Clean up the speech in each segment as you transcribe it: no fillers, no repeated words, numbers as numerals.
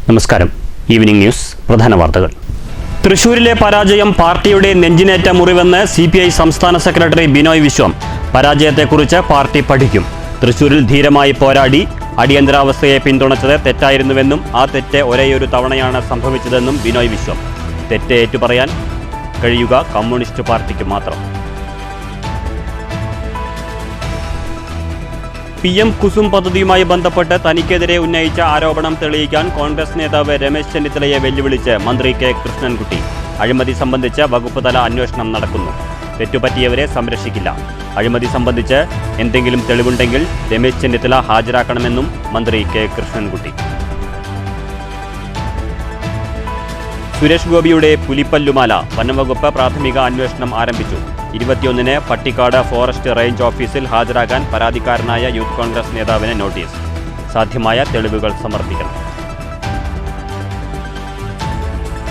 നമസ്കാരം. Evening news പ്രധാന വാർത്തകൾ. തൃശൂരിലെ പരാജയം പാർട്ടിയുടെ നെഞ്ചിനേറ്റ മുറിവെന്ന് CPI സംസ്ഥാന സെക്രട്ടറി ബിനോയ് വിശ്വം. പരാജയത്തെക്കുറിച്ച് പാർട്ടി പഠിക്കും. തൃശൂരിൽ ധീരമായി പോരാടി അടിയന്തരാവസ്ഥയെ പിന്തുണച്ചത് തെറ്റായിരുന്നുവെന്നും ആ തെറ്റ് ഒരേയൊരു തവണയാണ് സംഭവിച്ചതെന്നും ബിനോയ് വിശ്വം. തെറ്റ് ഏറ്റുപറയാൻ കഴിയുക കമ്മ്യൂണിസ്റ്റ് പാർട്ടിക്ക് മാത്രം. PM കുസും പദ്ധതിയുമായി ബന്ധപ്പെട്ട് തനിക്കെതിരെ ഉന്നയിച്ച ആരോപണം തെളിയിക്കാൻ കോൺഗ്രസ് നേതാവ് രമേശ് ചെന്നിത്തലയെ വെല്ലുവിളിച്ച് മന്ത്രി K കൃഷ്ണൻകുട്ടി. അഴിമതി സംബന്ധിച്ച് വകുപ്പ് തല അന്വേഷണം നടക്കുന്നു. തെറ്റുപറ്റിയവരെ സംരക്ഷിക്കില്ല. അഴിമതി സംബന്ധിച്ച് എന്തെങ്കിലും തെളിവുണ്ടെങ്കിൽ രമേശ് ചെന്നിത്തല ഹാജരാക്കണമെന്നും മന്ത്രി K കൃഷ്ണൻകുട്ടി. സുരേഷ് ഗോപിയുടെ പുലിപ്പല്ലുമാല. വനംവകുപ്പ് പ്രാഥമിക അന്വേഷണം ആരംഭിച്ചു. 21-ന് പട്ടിക്കാട് ഫോറസ്റ്റ് റേഞ്ച് ഓഫീസിൽ ഹാജരാകാൻ പരാതിക്കാരനായ യൂത്ത് കോൺഗ്രസ് നേതാവിന് നോട്ടീസ്. സാധ്യമായ തെളിവുകൾ സമർപ്പിക്കണം.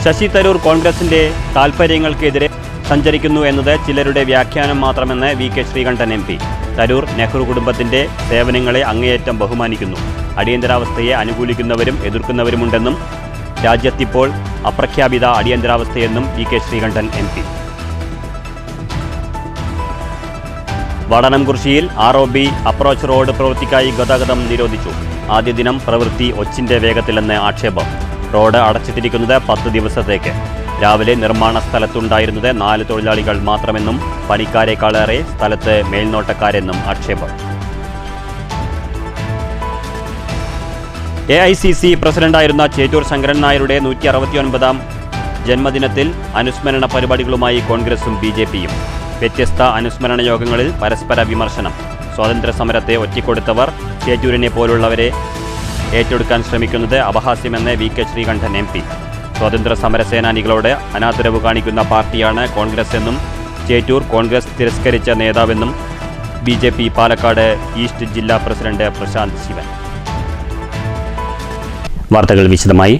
ശശി തരൂർ കോൺഗ്രസിന്റെ താൽപര്യങ്ങൾക്കെതിരെ സഞ്ചരിക്കുന്നു എന്നത് ചിലരുടെ വ്യാഖ്യാനം മാത്രമെന്ന് VK ശ്രീകണ്ഠൻ MP. തരൂർ നെഹ്റു കുടുംബത്തിന്റെ സേവനങ്ങളെ അങ്ങേയറ്റം ബഹുമാനിക്കുന്നു. അടിയന്തരാവസ്ഥയെ അനുകൂലിക്കുന്നവരും എതിർക്കുന്നവരുമുണ്ടെന്നും രാജ്യത്തിപ്പോൾ അപ്രഖ്യാപിത അടിയന്തരാവസ്ഥയെന്നും VK ശ്രീകണ്ഠൻ MP. വടനംകുറിശ്ശിയിൽ ROB അപ്രോച്ച് റോഡ് പ്രവൃത്തിക്കായി ഗതാഗതം നിരോധിച്ചു. ആദ്യ ദിനം പ്രവൃത്തി ഒച്ചിന്റെ വേഗത്തിലെന്ന് ആക്ഷേപം. റോഡ് അടച്ചിട്ടിരിക്കുന്നത് 10 ദിവസത്തേക്ക്. രാവിലെ നിർമ്മാണ സ്ഥലത്തുണ്ടായിരുന്നത് 4 തൊഴിലാളികൾ മാത്രമെന്നും പണിക്കാരെക്കാളേറെ സ്ഥലത്ത് മേൽനോട്ടക്കാരെന്നും ആക്ഷേപം. AICC പ്രസിഡന്റായിരുന്ന ചേറ്റൂർ ശങ്കരൻ നായരുടെ 169-ാം ജന്മദിനത്തിൽ അനുസ്മരണ പരിപാടികളുമായി കോൺഗ്രസും BJPയും. വ്യത്യസ്ത അനുസ്മരണ യോഗങ്ങളിൽ പരസ്പര വിമർശനം. സ്വാതന്ത്ര്യ സമരത്തെ ഒറ്റിക്കൊടുത്തവർ ചേറ്റൂരിനെ പോലുള്ളവരെ ഏറ്റെടുക്കാൻ ശ്രമിക്കുന്നത് അപഹാസ്യമെന്ന് VK ശ്രീകണ്ഠൻ MP. സ്വാതന്ത്ര്യ സമരസേനാനികളോട് അനാദരവ് കാണിക്കുന്ന പാർട്ടിയാണ് കോൺഗ്രസ് എന്നും ചേറ്റൂർ കോൺഗ്രസ് തിരസ്കരിച്ച നേതാവെന്നും BJP പാലക്കാട് ഈസ്റ്റ് ജില്ലാ പ്രസിഡന്റ് പ്രശാന്ത് ശിവൻ. വാർത്തകൾ വിശദമായി.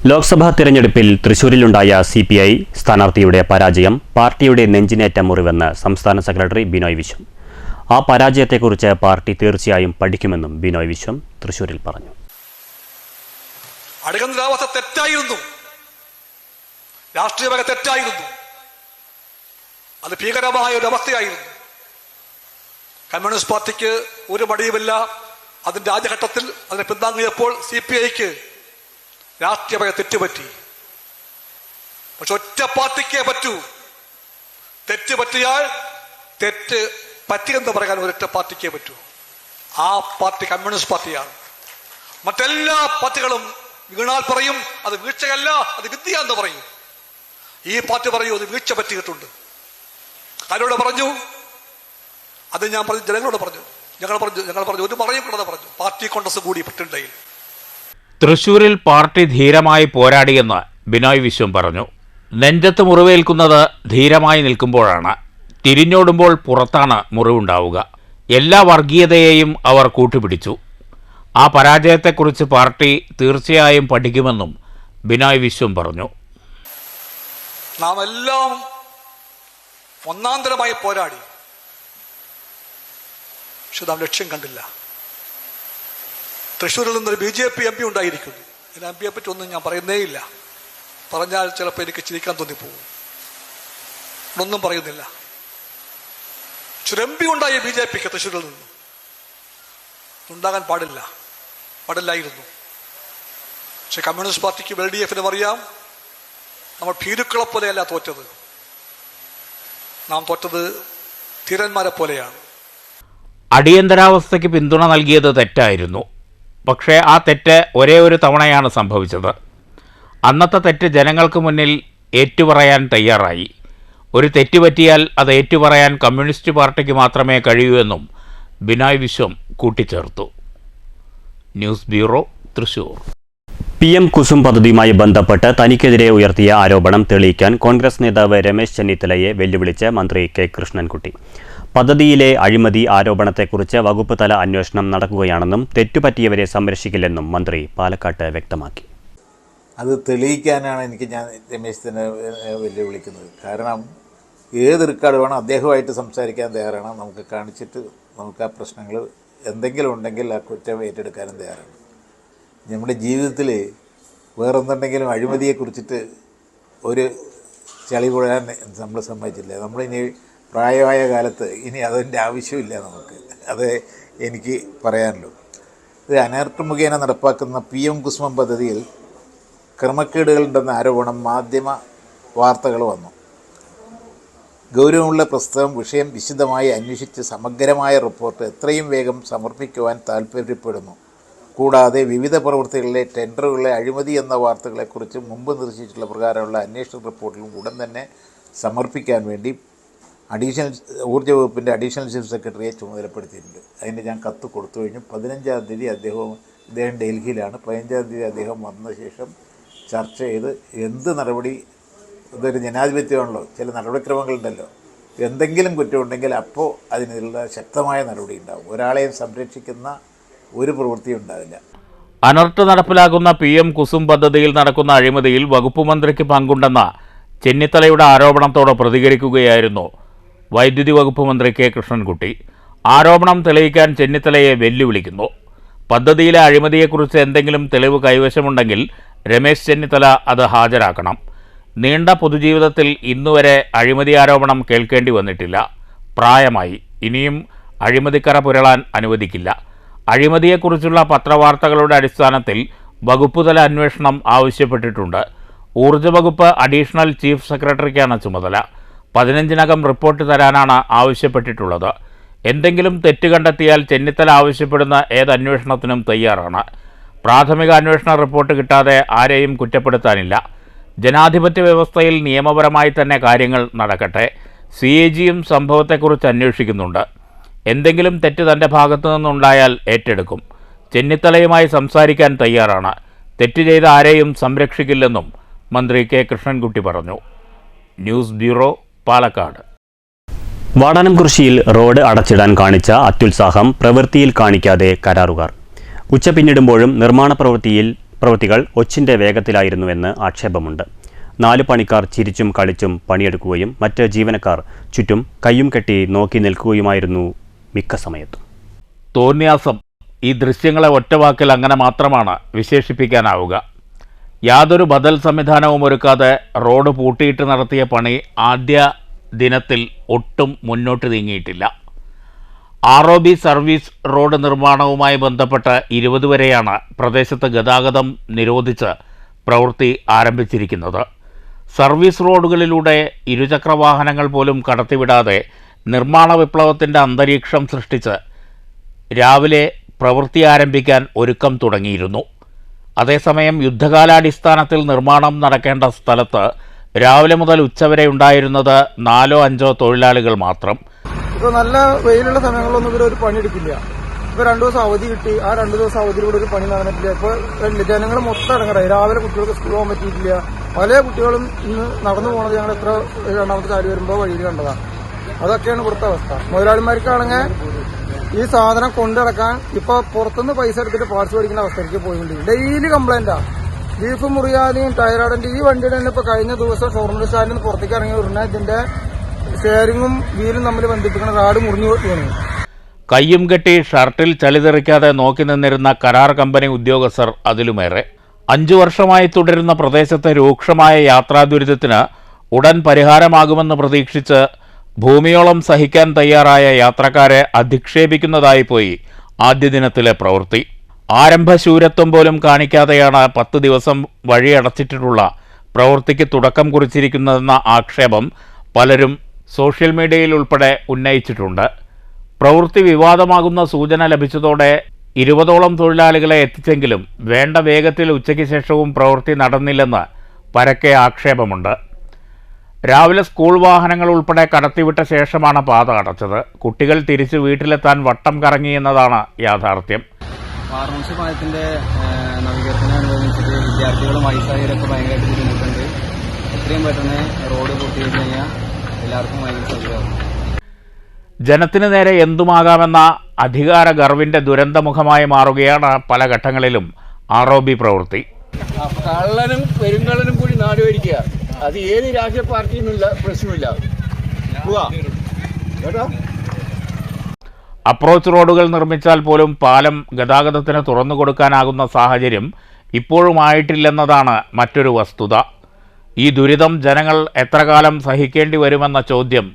ലോക്സഭാ തിരഞ്ഞെടുപ്പിൽ തൃശൂരിലുണ്ടായ CPI സ്ഥാനാർത്ഥിയുടെ പരാജയം പാർട്ടിയുടെ നെഞ്ചിനേറ്റ മുറിവെന്ന് സംസ്ഥാന സെക്രട്ടറി ബിനോയ് വിശ്വം. ആ പരാജയത്തെക്കുറിച്ച് പാർട്ടി തീർച്ചയായും പഠിക്കുമെന്നും ബിനോയ് വിശ്വം തൃശൂരിൽ പറഞ്ഞു. അടിയന്തരാവസ്ഥ തെറ്റായിരുന്നു, രാഷ്ട്രീയപരമായി തെറ്റായിരുന്നു, അത് ഭീകരമായ ഒരു അവസ്ഥയായിരുന്നു. കമ്മ്യൂണിസ്റ്റ് പാർട്ടിക്ക് ഒരു മടിയുമില്ല. അതിന്റെ ആദ്യഘട്ടത്തിൽ അതിനെ പിന്താങ്ങിയപ്പോൾ CPIക്ക് രാഷ്ട്രീയമായ തെറ്റുപറ്റി. പക്ഷെ ഒറ്റ പാർട്ടിക്കേ പറ്റൂ. തെറ്റ് പറ്റിയാൽ തെറ്റ് പറ്റിയെന്ന് പറയാൻ ഒരൊറ്റ പാർട്ടിക്കേ പറ്റൂ. ആ പാർട്ടി കമ്മ്യൂണിസ്റ്റ് പാർട്ടിയാണ്. മറ്റെല്ലാ പാർട്ടികളും വീണാൽ പറയും അത് വീഴ്ചയല്ല, അത് വിദ്യ എന്ന് പറയും. ഈ പാർട്ടി പറയൂ അത് വീഴ്ച പറ്റിയിട്ടുണ്ട്. ആരോട് പറഞ്ഞു? അത് ഞാൻ പറഞ്ഞു, ജനങ്ങളോട് പറഞ്ഞു. ഞങ്ങൾ പറഞ്ഞു ഒരു പറയും കൂടാതെ പറഞ്ഞു. പാർട്ടി കോൺഗ്രസ് കൂടി പറ്റുണ്ടെങ്കിൽ. തൃശൂരിൽ പാർട്ടി ധീരമായി പോരാടിയെന്ന് ബിനോയ് വിശ്വം പറഞ്ഞു. നെഞ്ചത്ത് മുറിവേൽക്കുന്നത് ധീരമായി നിൽക്കുമ്പോഴാണ്. തിരിഞ്ഞോടുമ്പോൾ പുറത്താണ് മുറിവുണ്ടാവുക. എല്ലാ വർഗീയതയെയും അവർ കൂട്ടുപിടിച്ചു. ആ പരാജയത്തെക്കുറിച്ച് പാർട്ടി തീർച്ചയായും പഠിക്കുമെന്നും ബിനോയ് വിശ്വം പറഞ്ഞു. നാം എല്ലാം ഒന്നാന്തരമായി പോരാടി, പക്ഷെ നാം ലക്ഷ്യം കണ്ടില്ല. തൃശ്ശൂരിൽ നിന്നൊരു BJP MP ഉണ്ടായിരിക്കുന്നു. ഇതിന് MP യെ പറ്റി ഒന്നും ഞാൻ പറയുന്നേ ഇല്ല. പറഞ്ഞാൽ ചിലപ്പോൾ എനിക്ക് ചിരിക്കാൻ തോന്നിപ്പോകും. ഒന്നും പറയുന്നില്ല. MP ഉണ്ടായി BJPക്ക് തൃശ്ശൂരിൽ നിന്ന്. ഉണ്ടാകാൻ പാടില്ലായിരുന്നു. പക്ഷെ കമ്മ്യൂണിസ്റ്റ് പാർട്ടിക്ക് LDFനും അറിയാം നമ്മൾ ഭീരുക്കളെ പോലെയല്ല തോറ്റത്. നാം തോറ്റത് ധീരന്മാരെ പോലെയാണ്. അടിയന്തരാവസ്ഥയ്ക്ക് പിന്തുണ നൽകിയത് തെറ്റായിരുന്നു. പക്ഷേ ആ തെറ്റ് ഒരേ ഒരു തവണയാണ് സംഭവിച്ചത്. അന്നത്തെ തെറ്റ് ജനങ്ങൾക്ക് മുന്നിൽ ഏറ്റുപറയാൻ തയ്യാറായി. ഒരു തെറ്റ് പറ്റിയാൽ അത് ഏറ്റുപറയാൻ കമ്മ്യൂണിസ്റ്റ് പാർട്ടിക്ക് മാത്രമേ കഴിയൂ എന്നും ബിനോയ് വിശ്വം കൂട്ടിച്ചേർത്തു. News bureau, Thrissur. PM Kusum പദ്ധതിയുമായി ബന്ധപ്പെട്ട് തനിക്കെതിരെ ഉയർത്തിയ ആരോപണം തെളിയിക്കാൻ കോൺഗ്രസ് നേതാവ് രമേശ് ചെന്നിത്തലയെ വെല്ലുവിളിച്ച് മന്ത്രി K കൃഷ്ണൻകുട്ടി. പദ്ധതിയിലെ അഴിമതി ആരോപണത്തെക്കുറിച്ച് വകുപ്പ് തല അന്വേഷണം നടക്കുകയാണെന്നും തെറ്റുപറ്റിയവരെ സംരക്ഷിക്കില്ലെന്നും മന്ത്രി പാലക്കാട്ട് വ്യക്തമാക്കി. അത് തെളിയിക്കാനാണ് ഞാൻ രമേശിനെ വെല്ലുവിളിക്കുന്നത്. കാരണം ഏത് റെക്കോർഡ് വേണം അദ്ദേഹമായിട്ട് സംസാരിക്കാൻ തയ്യാറാണ്. നമുക്ക് കാണിച്ചിട്ട് നമുക്ക് ആ പ്രശ്നങ്ങൾ എന്തെങ്കിലും ഉണ്ടെങ്കിൽ ആ കുറ്റം ഏറ്റെടുക്കാനും തയ്യാറാണ്. നമ്മുടെ ജീവിതത്തിൽ വേറൊന്നുണ്ടെങ്കിലും അഴിമതിയെക്കുറിച്ചിട്ട് ഒരു ചളി കൊള്ളാൻ നമ്മൾ സമ്മതിച്ചില്ല. നമ്മളിനി പ്രായമായ കാലത്ത് ഇനി അതിൻ്റെ ആവശ്യമില്ല നമുക്ക്. അത് എനിക്ക് പറയാനുള്ളൂ. ഇത് അനർട്ട് മുഖേന നടപ്പാക്കുന്ന PM കുസുമം പദ്ധതിയിൽ ക്രമക്കേടുകളുണ്ടെന്ന ആരോപണം മാധ്യമ വാർത്തകൾ വന്നു. ഗൗരവമുള്ള പ്രസ്താവം വിഷയം വിശദമായി അന്വേഷിച്ച് സമഗ്രമായ റിപ്പോർട്ട് എത്രയും വേഗം സമർപ്പിക്കുവാൻ താൽപ്പര്യപ്പെടുന്നു. കൂടാതെ വിവിധ പ്രവൃത്തികളിലെ ടെൻഡറുകളിലെ അഴിമതി എന്ന വാർത്തകളെക്കുറിച്ച് മുമ്പ് നിർദ്ദേശിച്ചിട്ടുള്ള പ്രകാരമുള്ള അന്വേഷണ റിപ്പോർട്ടുകളും ഉടൻ തന്നെ സമർപ്പിക്കാൻ വേണ്ടി ഊർജ്ജ വകുപ്പിൻ്റെ അഡീഷണൽ ചീഫ് സെക്രട്ടറിയെ ചുമതലപ്പെടുത്തിയിട്ടുണ്ട്. അതിന് ഞാൻ കത്ത് കൊടുത്തു കഴിഞ്ഞു. 15-ാം തീയതി അദ്ദേഹം ഡൽഹിയിലാണ്. 15-ാം തീയതി അദ്ദേഹം വന്ന ശേഷം ചർച്ച ചെയ്ത് എന്ത് നടപടി, ഇതൊരു ജനാധിപത്യമാണല്ലോ, ചില നടപടിക്രമങ്ങളുണ്ടല്ലോ, എന്തെങ്കിലും കുറ്റമുണ്ടെങ്കിൽ അപ്പോൾ അതിനുള്ള ശക്തമായ നടപടി ഉണ്ടാകും. ഒരാളെയും സംരക്ഷിക്കുന്ന ഒരു പ്രവൃത്തിയും ഉണ്ടാവില്ല. അനർട്ട് നടപ്പിലാക്കുന്ന PM കുസും പദ്ധതിയിൽ നടക്കുന്ന അഴിമതിയിൽ വകുപ്പ് മന്ത്രിക്ക് പങ്കുണ്ടെന്ന ചെന്നിത്തലയുടെ ആരോപണത്തോട് പ്രതികരിക്കുകയായിരുന്നു വൈദ്യുതി വകുപ്പ് മന്ത്രി K. കൃഷ്ണൻകുട്ടി. ആരോപണം തെളിയിക്കാൻ ചെന്നിത്തലയെ വെല്ലുവിളിക്കുന്നു. പദ്ധതിയിലെ അഴിമതിയെക്കുറിച്ച് എന്തെങ്കിലും തെളിവ് കൈവശമുണ്ടെങ്കിൽ രമേശ് ചെന്നിത്തല അത് ഹാജരാക്കണം. നീണ്ട പൊതുജീവിതത്തിൽ ഇന്നുവരെ അഴിമതി ആരോപണം കേൾക്കേണ്ടി വന്നിട്ടില്ല. പ്രായമായി, ഇനിയും അഴിമതിക്കറ പുരളാൻ അനുവദിക്കില്ല. അഴിമതിയെക്കുറിച്ചുള്ള പത്രവാർത്തകളുടെ അടിസ്ഥാനത്തിൽ വകുപ്പുതല അന്വേഷണം ആവശ്യപ്പെട്ടിട്ടുണ്ട്. ഊർജ്ജ വകുപ്പ് അഡീഷണൽ ചീഫ് സെക്രട്ടറിക്കാണ് ചുമതല. 15-നകം റിപ്പോർട്ട് തരാനാണ് ആവശ്യപ്പെട്ടിട്ടുള്ളത്. എന്തെങ്കിലും തെറ്റ് കണ്ടെത്തിയാൽ ചെന്നിത്തല ആവശ്യപ്പെടുന്ന ഏത് അന്വേഷണത്തിനും തയ്യാറാണ്. പ്രാഥമിക അന്വേഷണ റിപ്പോർട്ട് കിട്ടാതെ ആരെയും കുറ്റപ്പെടുത്താനില്ല. ജനാധിപത്യ വ്യവസ്ഥയിൽ നിയമപരമായി തന്നെ കാര്യങ്ങൾ നടക്കട്ടെ. CAGയും സംഭവത്തെക്കുറിച്ച് അന്വേഷിക്കുന്നുണ്ട്. എന്തെങ്കിലും തെറ്റ് തൻ്റെ ഭാഗത്തു നിന്നുണ്ടായാൽ ഏറ്റെടുക്കും. ചെന്നിത്തലയുമായി സംസാരിക്കാൻ തയ്യാറാണ്. തെറ്റ് ചെയ്ത ആരെയും സംരക്ഷിക്കില്ലെന്നും മന്ത്രി K. കൃഷ്ണൻകുട്ടി പറഞ്ഞു. News bureau, Palakkad. വാടാനംകുറിശ്ശിയിൽ റോഡ് അടച്ചിടാൻ കാണിച്ച അത്യുത്സാഹം പ്രവൃത്തിയിൽ കാണിക്കാതെ കരാറുകാർ. ഉച്ച പിന്നിടുമ്പോഴും നിർമ്മാണ പ്രവൃത്തികൾ ഒച്ചിൻ്റെ വേഗത്തിലായിരുന്നുവെന്ന് ആക്ഷേപമുണ്ട്. 4 പണിക്കാർ ചിരിച്ചും കളിച്ചും പണിയെടുക്കുകയും മറ്റ് ജീവനക്കാർ ചുറ്റും കയ്യും കെട്ടി നോക്കി നിൽക്കുകയുമായിരുന്നു മിക്ക സമയത്തും. തോന്നിയാസം. ഈ ദൃശ്യങ്ങളെ ഒറ്റവാക്കിൽ അങ്ങനെ മാത്രമാണ് വിശേഷിപ്പിക്കാനാവുക. യാതൊരു ബദൽ സംവിധാനവും ഒരുക്കാതെ റോഡ് പൂട്ടിയിട്ട് നടത്തിയ പണി ആദ്യ ദിനത്തിൽ ഒട്ടും മുന്നോട്ട് നീങ്ങിയിട്ടില്ല. ROB സർവീസ് റോഡ് നിർമ്മാണവുമായി ബന്ധപ്പെട്ട് 20 വരെയാണ് പ്രദേശത്ത് ഗതാഗതം നിരോധിച്ച് പ്രവൃത്തി ആരംഭിച്ചിരിക്കുന്നത്. സർവീസ് റോഡുകളിലൂടെ ഇരുചക്രവാഹനങ്ങൾ പോലും കടത്തിവിടാതെ നിർമ്മാണ വിപ്ലവത്തിൻ്റെ അന്തരീക്ഷം സൃഷ്ടിച്ച് രാവിലെ പ്രവൃത്തി ആരംഭിക്കാൻ ഒരുക്കം തുടങ്ങിയിരുന്നു. അതേസമയം യുദ്ധകാലാടിസ്ഥാനത്തിൽ നിർമ്മാണം നടക്കേണ്ട സ്ഥലത്ത് രാവിലെ മുതൽ ഉച്ചവരെ ഉണ്ടായിരുന്നത് 4-5 തൊഴിലാളികൾ മാത്രം. ഇപ്പോൾ നല്ല വെയിലുള്ള സമയങ്ങളിലൊന്നും ഇവരൊരു പണിയെടുക്കില്ല. ഇപ്പോൾ 2 ദിവസം അവധി കിട്ടി. ആ 2 ദിവസം അവധിയിലൂടെ ഒരു പണി നടന്നിട്ടില്ല. ഇപ്പോൾ ജനങ്ങൾ മൊത്തം ഇടങ്ങറായി. രാവിലെ കുട്ടികൾക്ക് സ്കൂൾ പോകാൻ പറ്റിയിട്ടില്ല. പല കുട്ടികളും ഇന്ന് നടന്നു പോകുന്നത് ഞങ്ങൾ എത്ര രണ്ടാമത്തെ കാര്യം വരുമ്പോൾ വഴിയിൽ കണ്ടതാണ്. അതൊക്കെയാണ് ഇവിടുത്തെ അവസ്ഥ. മുതലാളിമാർക്കാണെങ്കിൽ ഈ സാധനം കൊണ്ടിടക്കാൻ ഇപ്പോൾ പുറത്തുനിന്ന് പൈസ എടുത്തിട്ട് പാർട്സ് മേടിക്കുന്ന അവസ്ഥയ്ക്ക് പോയിക്കൊണ്ടിരിക്കും. ഡെയിലി കംപ്ലൈൻറ്റാണ്. ബീഫ് മുറിയാതെയും ടയറാടൻ്റെ ഈ വണ്ടിയുടെ തന്നെ ഇപ്പോൾ കഴിഞ്ഞ ദിവസം ഷോറൂം സ്റ്റാൻഡിൽ നിന്ന് പുറത്തേക്ക് ഇറങ്ങി ഉടനെ ഇതിന്റെ ഷെയറിങ്ങും വീലും തമ്മിൽ ബന്ധിപ്പിക്കുന്ന റാഡ് മുറിഞ്ഞു വീണു. കയ്യും കെട്ടി ഷർട്ടിൽ ചളിതെറിക്കാതെ നോക്കി നിന്നിരുന്ന കരാർ കമ്പനി ഉദ്യോഗസ്ഥർ അതിലുമേറെ. 5 വർഷമായി തുടരുന്ന പ്രദേശത്തെ രൂക്ഷമായ യാത്രാ ദുരിതത്തിന് ഉടൻ പരിഹാരമാകുമെന്ന് പ്രതീക്ഷിച്ച് ഭൂമിയോളം സഹിക്കാൻ തയ്യാറായ യാത്രക്കാരെ അധിക്ഷേപിക്കുന്നതായി പോയി ആദ്യ ദിനത്തിലെ പ്രവൃത്തി. ആരംഭശൂരത്വം പോലും കാണിക്കാതെയാണ് 10 ദിവസം വഴിയടച്ചിട്ടുള്ള പ്രവൃത്തിക്ക് തുടക്കം കുറിച്ചിരിക്കുന്നതെന്ന ആക്ഷേപം പലരും സോഷ്യൽ മീഡിയയിൽ ഉൾപ്പെടെ ഉന്നയിച്ചിട്ടുണ്ട്. പ്രവൃത്തി വിവാദമാകുന്ന സൂചന ലഭിച്ചതോടെ 20ഓളം തൊഴിലാളികളെ എത്തിച്ചെങ്കിലും വേണ്ട വേഗത്തിൽ ഉച്ചയ്ക്ക് ശേഷവും പ്രവൃത്തി നടന്നില്ലെന്ന് പരക്കെ ആക്ഷേപമുണ്ട്. രാവിലെ സ്കൂൾ വാഹനങ്ങൾ ഉൾപ്പെടെ കടത്തിവിട്ട ശേഷമാണ് പാത അടച്ചത്. കുട്ടികൾ തിരിച്ച് വീട്ടിലെത്താൻ വട്ടം കറങ്ങിയെന്നതാണ് യാഥാർത്ഥ്യം. വാരണാസി പാലത്തിന്റെ നവീകരണത്തിനനുബന്ധിച്ചിട്ട് വിദ്യാർത്ഥികളും വയസ്സായവരൊക്കെ ഭയങ്കരമായിട്ട് ബുദ്ധിമുട്ടുണ്ട്. എത്രയും പെട്ടെന്ന് റോഡ് പൂർത്തീകരിച്ച് കഴിഞ്ഞാൽ എല്ലാവർക്കും ഭയങ്കര സൗകര്യമാകും. ജനത്തിനു നേരെ എന്തുമാകാമെന്ന അധികാര ഗർവിന്റെ ദുരന്തമുഖമായി മാറുകയാണ് പല ഘട്ടങ്ങളിലും ROB പ്രവൃത്തി. കള്ളനും പെരുങ്കള്ളനും കൂടി നാട് ഭരിക്കുക. അത് ഏത് രാഷ്ട്രീയ പാർട്ടിയിലുള്ള പ്രശ്നമില്ല. അപ്രോച്ച് റോഡുകൾ നിർമ്മിച്ചാൽ പോലും പാലം ഗതാഗതത്തിന് തുറന്നു കൊടുക്കാനാകുന്ന സാഹചര്യം ഇപ്പോഴും ആയിട്ടില്ലെന്നതാണ് മറ്റൊരു വസ്തുത. ഈ ദുരിതം ജനങ്ങൾ എത്ര കാലം സഹിക്കേണ്ടി വരുമെന്ന ചോദ്യം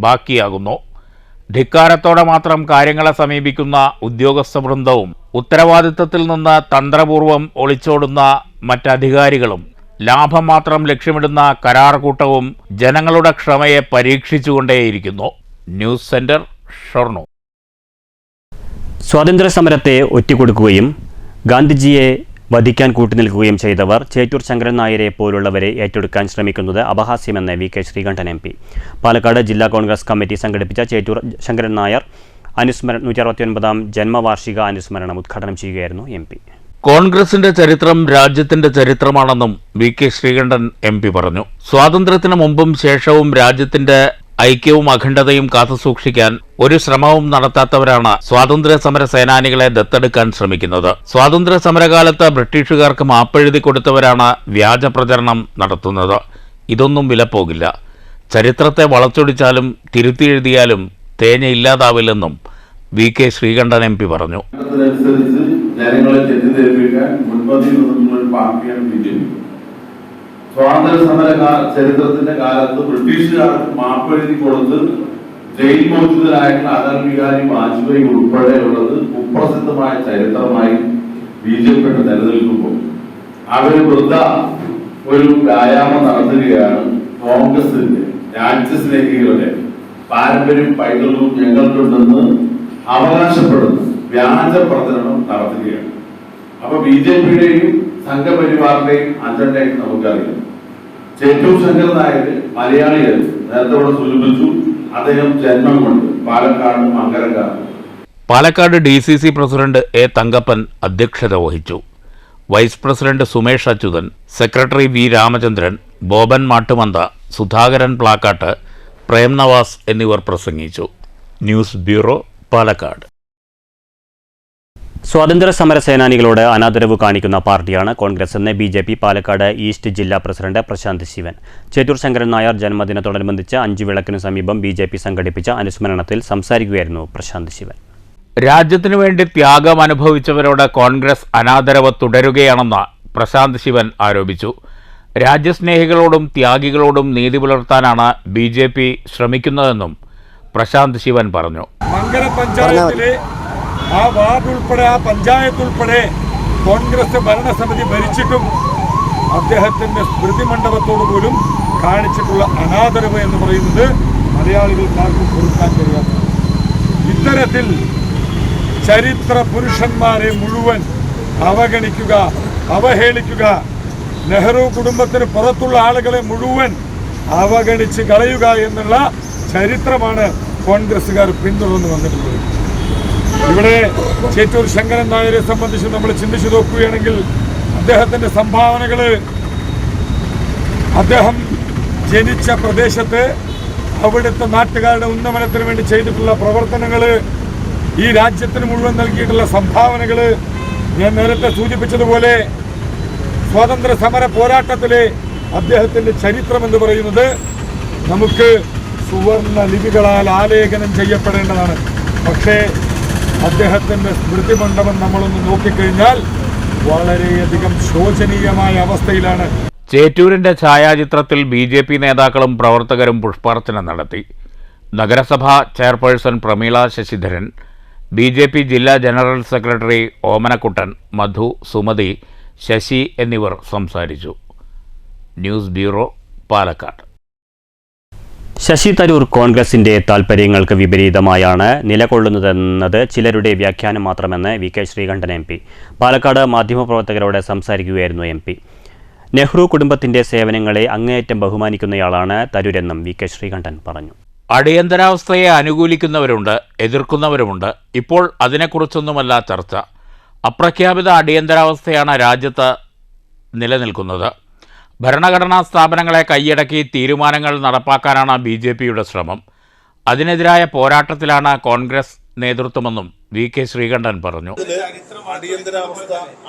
ബാക്കിയാകുന്നു. ധിക്കാരത്തോടെ മാത്രം കാര്യങ്ങളെ സമീപിക്കുന്ന ഉദ്യോഗസ്ഥ വൃന്ദവും ഉത്തരവാദിത്തത്തിൽ നിന്ന് തന്ത്രപൂർവം ഒളിച്ചോടുന്ന മറ്റധികാരികളും ലാഭം മാത്രം ലക്ഷ്യമിടുന്ന കരാർ കൂട്ടവും ജനങ്ങളുടെ ക്ഷമയെ പരീക്ഷിച്ചുകൊണ്ടേയിരിക്കുന്നു. News centre, Shoranur. സ്വാതന്ത്ര്യ സമരത്തെ ഒറ്റിക്കൊടുക്കുകയും ഗാന്ധിജിയെ വധിക്കാൻ കൂട്ടുനിൽക്കുകയും ചെയ്തവർ ചേറ്റൂർ ശങ്കരൻ നായരെ പോലുള്ളവരെ ഏറ്റെടുക്കാൻ ശ്രമിക്കുന്നത് അപഹാസ്യമെന്ന് V K Sreekandan M P. Palakkad ജില്ലാ കോൺഗ്രസ് കമ്മിറ്റി സംഘടിപ്പിച്ച ചേറ്റൂർ ശങ്കരൻ നായർ 169ാം ജന്മവാർഷിക അനുസ്മരണം ഉദ്ഘാടനം ചെയ്യുകയായിരുന്നു എം പി. കോൺഗ്രസിന്റെ ചരിത്രം രാജ്യത്തിന്റെ ചരിത്രമാണെന്നും V K Sreekandan M P പറഞ്ഞു. സ്വാതന്ത്ര്യത്തിന് മുമ്പും ശേഷവും രാജ്യത്തിന്റെ ഐക്യവും അഖണ്ഡതയും കാത്തുസൂക്ഷിക്കാൻ ഒരു ശ്രമവും നടത്താത്തവരാണ് സ്വാതന്ത്ര്യ സമര സേനാനികളെ ദത്തെടുക്കാൻ ശ്രമിക്കുന്നത്. സ്വാതന്ത്ര്യ സമരകാലത്ത് ബ്രിട്ടീഷുകാർക്ക് മാപ്പെഴുതി കൊടുത്തവരാണ് വ്യാജ പ്രചരണം നടത്തുന്നത്. ഇതൊന്നും വിലപ്പോകില്ല. ചരിത്രത്തെ വളച്ചൊടിച്ചാലും തിരുത്തിയെഴുതിയാലും തേഞ്ഞ ഇല്ലാതാവില്ലെന്നും V K Sreekandan M P പറഞ്ഞു. ജനങ്ങളെ തെറ്റിദ്ധരിപ്പിക്കാൻ മുൻപന്തിയിൽ നിന്നുള്ള ഒരു പാർട്ടിയാണ് ബിജെപി. സ്വാതന്ത്ര്യ സമര ചരിത്രത്തിന്റെ കാലത്ത് ബ്രിട്ടീഷുകാർക്ക് മാപ്പെഴുതി കൊടുത്ത് ജയിൽ മോചിതരായിട്ടുള്ള അടൽ ബിഹാരി വാജ്പേയി ഉൾപ്പെടെയുള്ളത് കുപ്രസിദ്ധമായ ചരിത്രമായി ബി ജെ പി നിലനിൽക്കുമ്പോൾ അവര് വൃദ്ധ ഒരു വ്യായാമം നടത്തുകയാണ്. കോൺഗ്രസിന്റെ രാജ്യസ്നേഹികളുടെ പാരമ്പര്യം പൈതൃകവും ഞങ്ങൾക്കുണ്ടെന്ന് അവകാശപ്പെടുന്നു വ്യാജ പ്രചരണം നടത്തുകയാണ്. അപ്പൊ ബി ജെ പിയുടെയും സംഘപരിവാറിന്റെയും അജണ്ടയായിട്ട് നമുക്കറിയാം. ചേറ്റൂർ ശങ്കരൻ നായർ മലയാളിയായിരുന്നു. നേരത്തെ ഇവിടെ സൂചിപ്പിച്ചു, അദ്ദേഹം ജന്മം കൊണ്ട് പാലക്കാട് മങ്കരക്കാരൻ. Palakkad DCC president A Thankappan അധ്യക്ഷത വഹിച്ചു. Vice president Sumesh Achuthan, secretary V Ramachandran, Boban Mattumantha, Sudhakaran Plakkat, Prem Navas എന്നിവർ പ്രസംഗിച്ചു. News bureau, Palakkad. സ്വാതന്ത്ര്യ സമര സേനാനികളോട് അനാദരവ് കാണിക്കുന്ന പാർട്ടിയാണ് കോൺഗ്രസ് എന്ന് BJP പാലക്കാട് ഈസ്റ്റ് ജില്ലാ പ്രസിഡന്റ് പ്രശാന്ത് ശിവൻ. ചേറ്റൂർ ശങ്കരൻ നായർ ജന്മദിനത്തോടനുബന്ധിച്ച് 5 വിളക്കിനു സമീപം BJP സംഘടിപ്പിച്ച അനുസ്മരണത്തിൽ സംസാരിക്കുകയായിരുന്നു പ്രശാന്ത് ശിവൻ. രാജ്യത്തിനു വേണ്ടി ത്യാഗം അനുഭവിച്ചവരോട് കോൺഗ്രസ് അനാദരവ് തുടരുകയാണെന്ന് പ്രശാന്ത് ശിവൻ ആരോപിച്ചു. രാജ്യസ്നേഹികളോടും ത്യാഗികളോടും നീതി പുലർത്താനാണ് BJP ശ്രമിക്കുന്നതെന്നും പ്രശാന്ത് ശിവൻ പറഞ്ഞു. മങ്കര പഞ്ചായത്തിലെ ആ വാർഡ് ഉൾപ്പെടെ ആ പഞ്ചായത്ത് ഉൾപ്പെടെ കോൺഗ്രസ് ഭരണസമിതി ഭരിച്ചിട്ടും അദ്ദേഹത്തിന്റെ സ്മൃതി മണ്ഡപത്തോട് പോലും കാണിച്ചിട്ടുള്ള അനാദരവ് എന്ന് പറയുന്നത് മലയാളികൾക്കാർക്കും കൊടുക്കാൻ കഴിയാത്ത ഇത്തരത്തിൽ ചരിത്ര പുരുഷന്മാരെ മുഴുവൻ അവഗണിക്കുക, അവഹേളിക്കുക, നെഹ്റു കുടുംബത്തിന് പുറത്തുള്ള ആളുകളെ മുഴുവൻ അവഗണിച്ച് കളയുക എന്നുള്ള ചരിത്രമാണ് കോൺഗ്രസുകാർ പിന്തുടർന്നു വന്നിട്ടുള്ളത്. ഇവിടെ ചേറ്റൂർ ശങ്കരൻ നായരെ സംബന്ധിച്ച് നമ്മൾ ചിന്തിച്ചു നോക്കുകയാണെങ്കിൽ അദ്ദേഹത്തിന്റെ സംഭാവനകള്, അദ്ദേഹം ജനിച്ച പ്രദേശത്ത് അവിടുത്തെ നാട്ടുകാരുടെ ഉന്നമനത്തിന് വേണ്ടി ചെയ്തിട്ടുള്ള പ്രവർത്തനങ്ങള്, ഈ രാജ്യത്തിന് മുഴുവൻ നൽകിയിട്ടുള്ള സംഭാവനകള്, ഞാൻ നേരത്തെ സൂചിപ്പിച്ചതുപോലെ സ്വാതന്ത്ര്യ സമര പോരാട്ടത്തിലെ അദ്ദേഹത്തിന്റെ ചരിത്രം എന്ന് പറയുന്നത് നമുക്ക് സുവർണ ലിപികളാൽ ആലേഖനം ചെയ്യപ്പെടേണ്ടതാണ്. പക്ഷേ അദ്ദേഹത്തിന്റെ സ്മൃതി മണ്ഡപം നമ്മളൊന്ന് നോക്കിക്കഴിഞ്ഞാൽ വളരെയധികം ശോചനീയമായ അവസ്ഥയിലാണ്. ചേറ്റൂരിന്റെ ഛായാചിത്രത്തിൽ BJP നേതാക്കളും പ്രവർത്തകരും പുഷ്പാർച്ചന നടത്തി. നഗരസഭാ ചെയർപേഴ്സൺ പ്രമീള ശശിധരൻ, BJP ജില്ലാ ജനറൽ സെക്രട്ടറി ഓമനക്കുട്ടൻ, മധു, സുമതി, ശശി എന്നിവർ സംസാരിച്ചു. News bureau, Palakkad. ശശി തരൂർ കോൺഗ്രസിന്റെ താൽപ്പര്യങ്ങൾക്ക് വിപരീതമായാണ് നിലകൊള്ളുന്നതെന്നത് ചിലരുടെ വ്യാഖ്യാനം മാത്രമെന്ന് V K Sreekandan M P. Palakkad മാധ്യമപ്രവർത്തകരോട് സംസാരിക്കുകയായിരുന്നു എം പി. നെഹ്റു കുടുംബത്തിന്റെ സേവനങ്ങളെ അങ്ങേയറ്റം ബഹുമാനിക്കുന്നയാളാണ് തരൂരെന്നും വി കെ ശ്രീകണ്ഠൻ പറഞ്ഞു. അടിയന്തരാവസ്ഥയെ അനുകൂലിക്കുന്നവരുണ്ട്, എതിർക്കുന്നവരുമുണ്ട്. ഇപ്പോൾ അതിനെക്കുറിച്ചൊന്നുമല്ല ചർച്ച. അപ്രഖ്യാപിത അടിയന്തരാവസ്ഥയാണ് രാജ്യത്ത് നിലനിൽക്കുന്നത്. ഭരണഘടനാ സ്ഥാപനങ്ങളെ കൈയടക്കി തീരുമാനങ്ങൾ നടപ്പാക്കാനാണ് BJPയുടെ ശ്രമം. അതിനെതിരായ പോരാട്ടത്തിലാണ് കോൺഗ്രസ് നേതൃത്വമെന്നും വി കെ ശ്രീകണ്ഠൻ പറഞ്ഞു.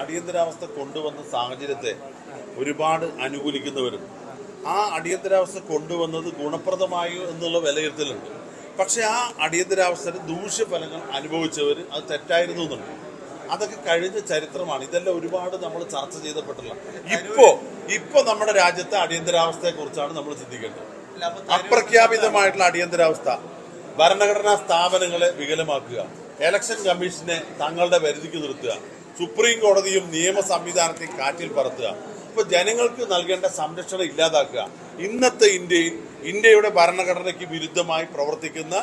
അടിയന്തരാവസ്ഥ കൊണ്ടുവന്ന സാഹചര്യത്തെ ഒരുപാട് അനുകൂലിക്കുന്നവരും ആ അടിയന്തരാവസ്ഥ കൊണ്ടുവന്നത് ഗുണപ്രദമായി എന്നുള്ള വിലയിരുത്തലുണ്ട്. പക്ഷെ ആ അടിയന്തരാവസ്ഥയുടെ ദൂഷ്യഫലങ്ങൾ അനുഭവിച്ചവർ അത് തെറ്റായിരുന്നു എന്നുണ്ട്. അതൊക്കെ കഴിഞ്ഞ ചരിത്രമാണ്. ഇതെല്ലാം ഒരുപാട് നമ്മൾ ചർച്ച ചെയ്തപ്പെട്ടുള്ള. ഇപ്പോ നമ്മുടെ രാജ്യത്തെ അടിയന്തരാവസ്ഥയെ കുറിച്ചാണ് നമ്മൾ ചിന്തിക്കേണ്ടത്. അപ്രഖ്യാപിതമായിട്ടുള്ള അടിയന്തരാവസ്ഥ, ഭരണഘടനാ സ്ഥാപനങ്ങളെ വികലമാക്കുക, ഇലക്ഷൻ കമ്മീഷനെ തങ്ങളുടെ പരിധിക്ക് നിർത്തുക, സുപ്രീം കോടതിയും നിയമ സംവിധാനത്തെയും കാറ്റിൽ പറത്തുക, ഇപ്പൊ ജനങ്ങൾക്ക് നൽകേണ്ട സംരക്ഷണം ഇല്ലാതാക്കുക. ഇന്നത്തെ ഇന്ത്യയുടെ ഭരണഘടനയ്ക്ക് വിരുദ്ധമായി പ്രവർത്തിക്കുന്ന,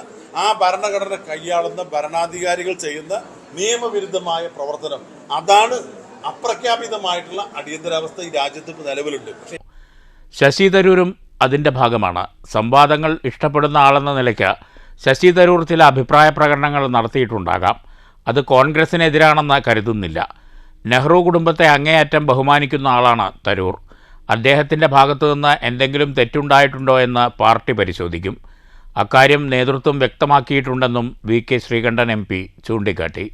ആ ഭരണഘടന കൈയാളുന്ന ഭരണാധികാരികൾ ചെയ്യുന്ന നിയമവിരുദ്ധമായ പ്രവർത്തനം, അതാണ് അപ്രഖ്യാപിതമായിട്ടുള്ള അടിയന്തരാവസ്ഥ ഈ രാജ്യത്ത് ഇപ്പോൾ നിലവിലുണ്ട്. ശശി തരൂരും അതിൻ്റെ ഭാഗമാണ്. സംവാദങ്ങൾ ഇഷ്ടപ്പെടുന്ന ആളെന്ന നിലയ്ക്ക് ശശി തരൂർ ചില അഭിപ്രായ പ്രകടനങ്ങൾ നടത്തിയിട്ടുണ്ടാകാം. അത് കോൺഗ്രസിനെതിരാണെന്ന് കരുതുന്നില്ല. നെഹ്റു കുടുംബത്തെ അങ്ങേയറ്റം ബഹുമാനിക്കുന്ന ആളാണ് തരൂർ. അദ്ദേഹത്തിൻ്റെ ഭാഗത്തു നിന്ന് എന്തെങ്കിലും തെറ്റുണ്ടായിട്ടുണ്ടോ എന്ന് പാർട്ടി പരിശോധിക്കും. അക്കാര്യം നേതൃത്വം വ്യക്തമാക്കിയിട്ടുണ്ടെന്നും VK ശ്രീകണ്ഠൻ MP ചൂണ്ടിക്കാട്ടി.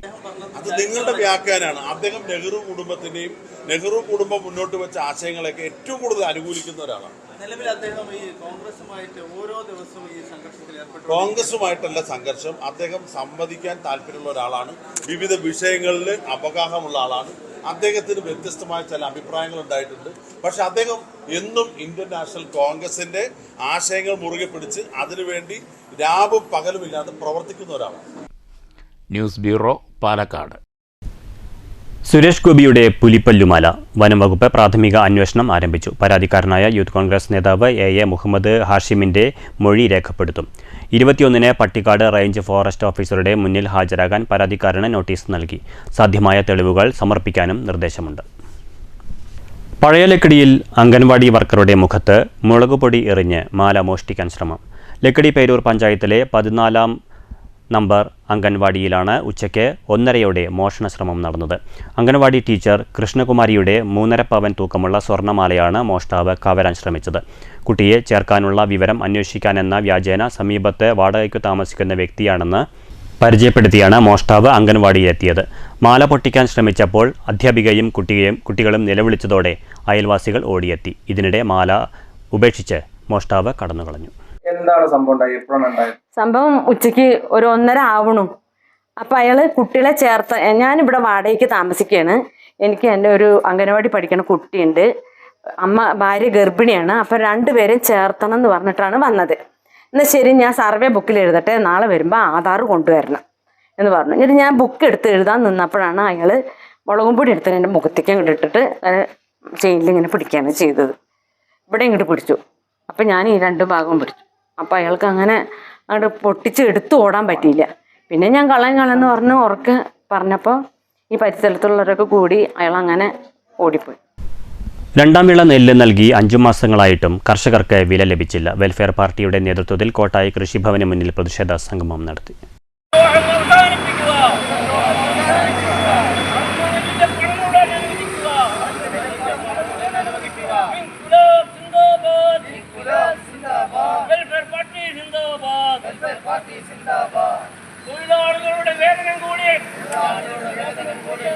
അത് നിങ്ങളുടെ വ്യാഖ്യാനമാണ്. അദ്ദേഹം നെഹ്റു കുടുംബത്തിനെയും നെഹ്റു കുടുംബം മുന്നോട്ട് വെച്ച ആശയങ്ങളെയൊക്കെ ഏറ്റവും കൂടുതൽ അനുകൂലിക്കുന്ന ഒരാളാണ്. നിലവിൽ അദ്ദേഹം ഈ കോൺഗ്രസുമായിട്ട് ഓരോ ദിവസവും ഈ സംഘർഷത്തിൽ ഏർപ്പെട്ടു. കോൺഗ്രസുമായിട്ടുള്ള സംഘർഷം, അദ്ദേഹം സംവദിക്കാൻ താല്പര്യമുള്ള ഒരാളാണ്, വിവിധ വിഷയങ്ങളിൽ അവഗാഹമുള്ള ആളാണ്. അദ്ദേഹത്തിന് വ്യത്യസ്തമായ ചില അഭിപ്രായങ്ങൾ ഉണ്ടായിട്ടുണ്ട്. പക്ഷെ അദ്ദേഹം എന്നും ഇന്ത്യൻ നാഷണൽ കോൺഗ്രസിന്റെ ആശയങ്ങൾ മുറുകെ പിടിച്ച് അതിനുവേണ്ടി രാവും പകലുമില്ലാതെ പ്രവർത്തിക്കുന്ന ഒരാളാണ്. News bureau, Palakkad. സുരേഷ് ഗോപിയുടെ പുലിപ്പല്ലുമാല. വനം വകുപ്പ് പ്രാഥമിക അന്വേഷണം ആരംഭിച്ചു. പരാതിക്കാരനായ യൂത്ത് കോൺഗ്രസ് നേതാവ് AA മുഹമ്മദ് ഹാഷിമിന്റെ മൊഴി രേഖപ്പെടുത്തും. 21-ന് പട്ടിക്കാട് റേഞ്ച് ഫോറസ്റ്റ് ഓഫീസറുടെ മുന്നിൽ ഹാജരാകാൻ പരാതിക്കാരന് നോട്ടീസ് നൽകി. സാധ്യമായ തെളിവുകൾ സമർപ്പിക്കാനും നിർദ്ദേശമുണ്ട്. പഴയ ലക്കിടിയിൽ അംഗൻവാടി വർക്കറുടെ മുഖത്ത് മുളകുപൊടി എറിഞ്ഞ് മാല മോഷ്ടിക്കാൻ ശ്രമം. ലക്കിടി പേരൂർ പഞ്ചായത്തിലെ 14-ാം നമ്പർ അംഗൻവാടിയിലാണ് ഉച്ചയ്ക്ക് 1:30-യോടെ മോഷണ ശ്രമം നടന്നത്. അംഗൻവാടി ടീച്ചർ കൃഷ്ണകുമാരിയുടെ 3.5 പവൻ തൂക്കമുള്ള സ്വർണ്ണമാലയാണ് മോഷ്ടാവ് കവരാൻ ശ്രമിച്ചത്. കുട്ടിയെ ചേർക്കാനുള്ള വിവരം അന്വേഷിക്കാനെന്ന വ്യാജേന സമീപത്ത് വാടകയ്ക്കു താമസിക്കുന്ന വ്യക്തിയാണെന്ന് പരിചയപ്പെടുത്തിയാണ് മോഷ്ടാവ് അംഗൻവാടിയിലെത്തിയത്. മാല പൊട്ടിക്കാൻ ശ്രമിച്ചപ്പോൾ അധ്യാപികയും കുട്ടികളും നിലവിളിച്ചതോടെ അയൽവാസികൾ ഓടിയെത്തി. ഇതിനിടെ മാല ഉപേക്ഷിച്ച് മോഷ്ടാവ് കടന്നുകളഞ്ഞു. എന്താണ് സംഭവം ഉച്ചയ്ക്ക് 1:30 ആവണു. അപ്പം അയാൾ കുട്ടികളെ ചേർത്ത്, ഞാനിവിടെ വാടകയ്ക്ക് താമസിക്കുകയാണ്. എനിക്ക് എൻ്റെ ഒരു അംഗനവാടി പഠിക്കുന്ന കുട്ടിയുണ്ട്. ഭാര്യ ഗർഭിണിയാണ്. അപ്പം 2 പേരെയും ചേർത്തണം എന്ന് പറഞ്ഞിട്ടാണ് വന്നത്. എന്നാൽ ശരി, ഞാൻ സർവേ ബുക്കിൽ എഴുതട്ടെ, നാളെ വരുമ്പോൾ ആധാർ കൊണ്ടുവരണം എന്ന് പറഞ്ഞു. എന്നിട്ട് ഞാൻ ബുക്ക് എടുത്ത് എഴുതാൻ നിന്നപ്പോഴാണ് അയാൾ മുളകും പൊടി എടുത്ത് എൻ്റെ മുഖത്തേക്ക് ഇങ്ങോട്ട് ഇട്ടിട്ട് ചെയിനിലിങ്ങനെ പിടിക്കുകയാണ് ചെയ്തത്. ഇവിടെ ഇങ്ങോട്ട് പിടിച്ചു. അപ്പം ഞാൻ ഈ 2 ഭാഗവും പിടിച്ചു. അപ്പോൾ അയാൾക്ക് അങ്ങനെ അങ്ങോട്ട് പൊട്ടിച്ച് എടുത്ത് ഓടാൻ പറ്റിയില്ല. പിന്നെ ഞാൻ കളയെന്ന് പറഞ്ഞ് ഉറക്കെ പറഞ്ഞപ്പോൾ ഈ പരിസരത്തുള്ളവരൊക്കെ കൂടി അയാൾ അങ്ങനെ ഓടിപ്പോയി. 2ാം വിള നെല്ല് നൽകി 5 മാസങ്ങളായിട്ടും കർഷകർക്ക് വില ലഭിച്ചില്ല. വെൽഫെയർ പാർട്ടിയുടെ നേതൃത്വത്തിൽ കോട്ടായി കൃഷിഭവന് മുന്നിൽ പ്രതിഷേധ സംഗമം നടത്തി. തൊഴിലാളികളുടെ വേതനം കൂടി,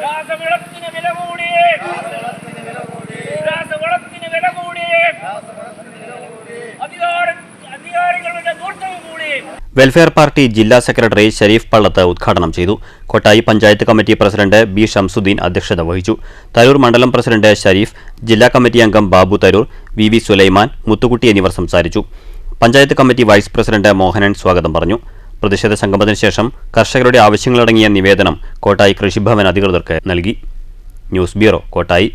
രാസവളത്തിന് വില കൂടി, അധികാരികളുടെ ദൂർത്തം കൂടി. വെൽഫെയർ പാർട്ടി ജില്ലാ സെക്രട്ടറി ഷരീഫ് പള്ളത്ത് ഉദ്ഘാടനം ചെയ്തു. Kottayi panchayat committee president B Shamsuddin അധ്യക്ഷത വഹിച്ചു. തരൂർ മണ്ഡലം പ്രസിഡന്റ് ഷരീഫ്, ജില്ലാ കമ്മിറ്റി അംഗം ബാബു തരൂർ, VV സുലൈമാൻ, മുത്തുകുട്ടി എന്നിവർ സംസാരിച്ചു. Panchayat committee vice president Mohanan സ്വാഗതം പറഞ്ഞു. പ്രതിഷേധ സംഗമത്തിന് ശേഷം കർഷകരുടെ ആവശ്യങ്ങളടങ്ങിയ നിവേദനം കോട്ടായി കൃഷിഭവൻ അധികൃതർക്ക് നൽകി. News bureau, Kottayi.